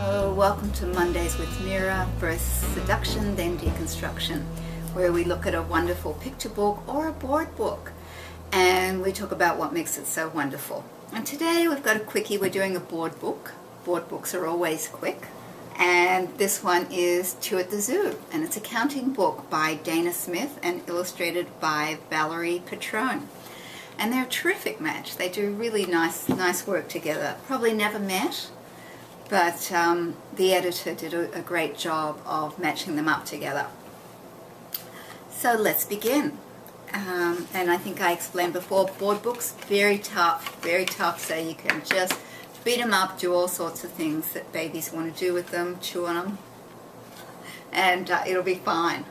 Hello, welcome to Mondays with Mira, first seduction, then deconstruction, where we look at a wonderful picture book or a board book and we talk about what makes it so wonderful. And today we've got a quickie. We're doing a board book. Board books are always quick. And this one is Two at the Zoo, and it's a counting book by Danna Smith and illustrated by Valerie Petrone. And they're a terrific match. They do really nice work together. Probably never met, but the editor did a great job of matching them up together. So let's begin. And I think I explained before, board books, very tough, so you can just beat them up, do all sorts of things that babies want to do with them, chew on them, and it'll be fine.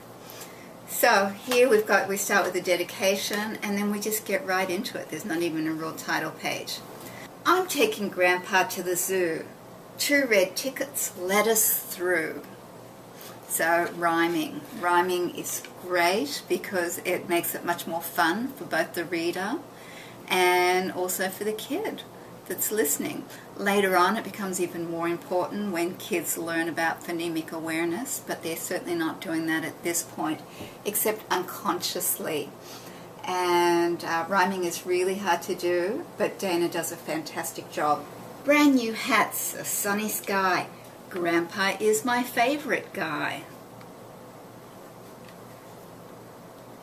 So here we start with the dedication, and then we just get right into it. There's not even a real title page. I'm taking Grandpa to the zoo. 2 red tickets, let us through. So rhyming is great because it makes it much more fun for both the reader and also for the kid that's listening. Later on it becomes even more important when kids learn about phonemic awareness, but they're certainly not doing that at this point, except unconsciously. And rhyming is really hard to do, but Danna does a fantastic job. Brand new hats, a sunny sky. Grandpa is my favorite guy.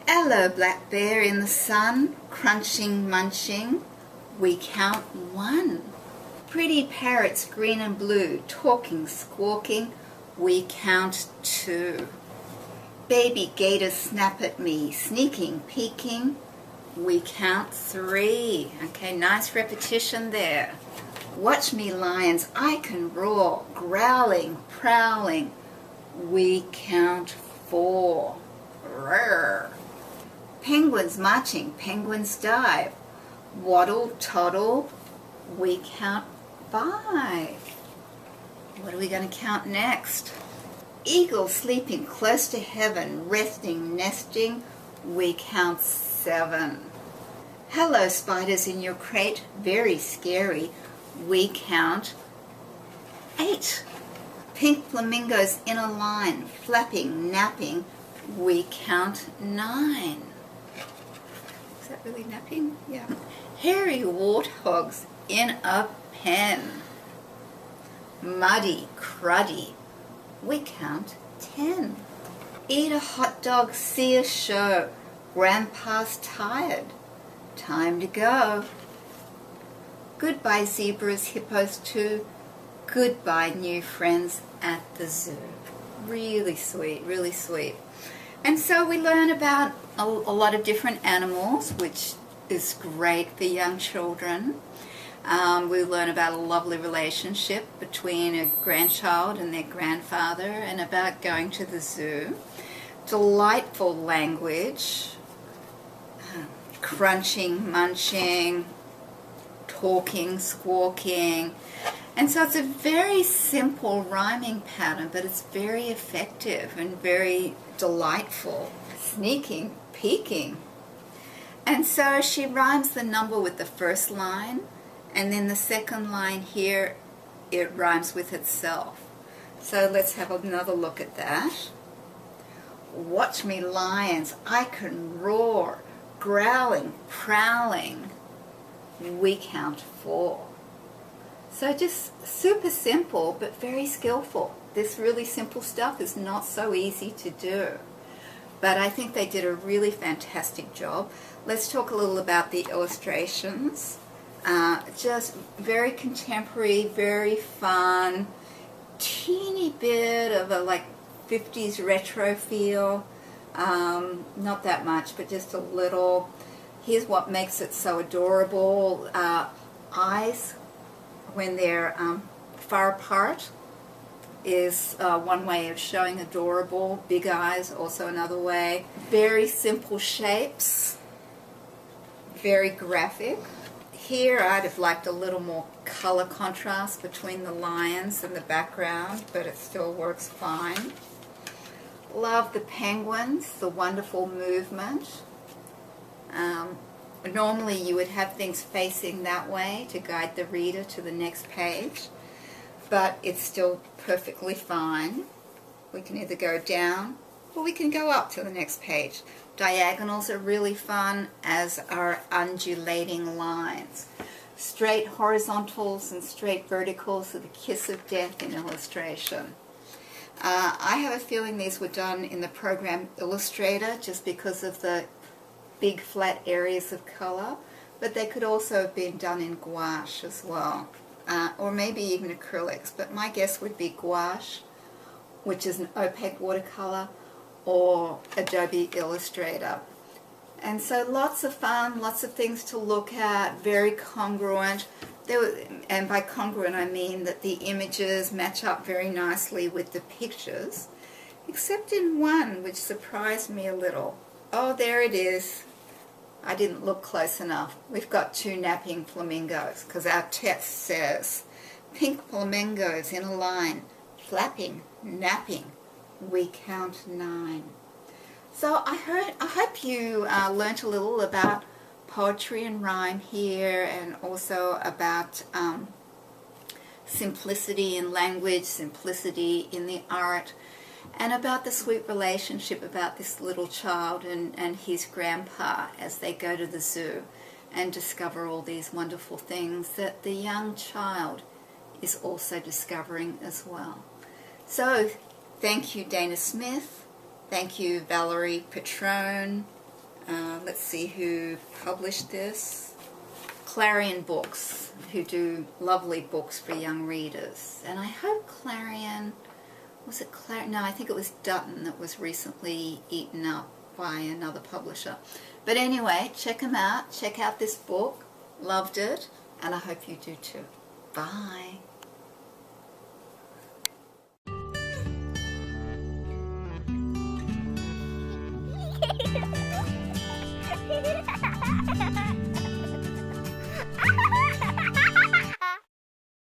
Hello, black bear in the sun, crunching, munching. We count 1. Pretty parrots, green and blue, talking, squawking. We count 2. Baby gators snap at me, sneaking, peeking. We count 3. Okay, nice repetition there. Watch me, lions, I can roar, growling, prowling. We count 4. Roar. Penguins marching, penguins dive. Waddle, toddle, we count 5. What are we going to count next? Eagle sleeping close to heaven, resting, nesting, we count 7. Hello, spiders in your crate, very scary, we count 8. Pink flamingos in a line, flapping, napping, we count 9. Is that really napping? Yeah. Hairy warthogs in a pen. Muddy, cruddy, we count 10. Eat a hot dog, see a show. Grandpa's tired. Time to go. Goodbye, zebras, hippos too. Goodbye, new friends at the zoo. Really sweet, really sweet. And so we learn about a lot of different animals, which is great for young children. We learn about a lovely relationship between a grandchild and their grandfather, and about going to the zoo. Delightful language, crunching, munching, talking, squawking. And so it's a very simple rhyming pattern, but it's very effective and very delightful. Sneaking, peeking. And so she rhymes the number with the first line, and then the second line here, it rhymes with itself. So let's have another look at that. Watch me, lions, I can roar, growling, prowling. We count 4. So just super simple, but very skillful. This really simple stuff is not so easy to do. But I think they did a really fantastic job. Let's talk a little about the illustrations. Just very contemporary, very fun, teeny bit of a like 50s retro feel. Not that much, but just a little. Here's what makes it so adorable. Eyes, when they're far apart, is one way of showing adorable. Big eyes, also another way. Very simple shapes, very graphic. Here I'd have liked a little more color contrast between the lions and the background, but it still works fine. Love the penguins, the wonderful movement. Normally you would have things facing that way to guide the reader to the next page. but it's still perfectly fine. We can either go down or we can go up to the next page. Diagonals are really fun, as are undulating lines. Straight horizontals and straight verticals are the kiss of death in illustration. I have a feeling these were done in the program Illustrator just because of the big flat areas of color, but they could also have been done in gouache as well, or maybe even acrylics, but my guess would be gouache, which is an opaque watercolor, or Adobe Illustrator. And so lots of fun, lots of things to look at, very congruent. And by congruent I mean that the images match up very nicely with the pictures, except in one which surprised me a little. Oh, there it is. I didn't look close enough. We've got 2 napping flamingos, because our text says, pink flamingos in a line, flapping, napping, we count 9. So I hope you learnt a little about poetry and rhyme here, and also about simplicity in language, simplicity in the art, and about the sweet relationship about this little child and his grandpa as they go to the zoo and discover all these wonderful things that the young child is also discovering as well. So thank you, Danna Smith. Thank you, Valerie Petrone. Let's see who published this. Clarion Books, who do lovely books for young readers. And I hope Clarion, was it Clarion? No, I think it was Dutton that was recently eaten up by another publisher. But anyway, check them out. Check out this book. Loved it. And I hope you do too. Bye. Ha ha ha!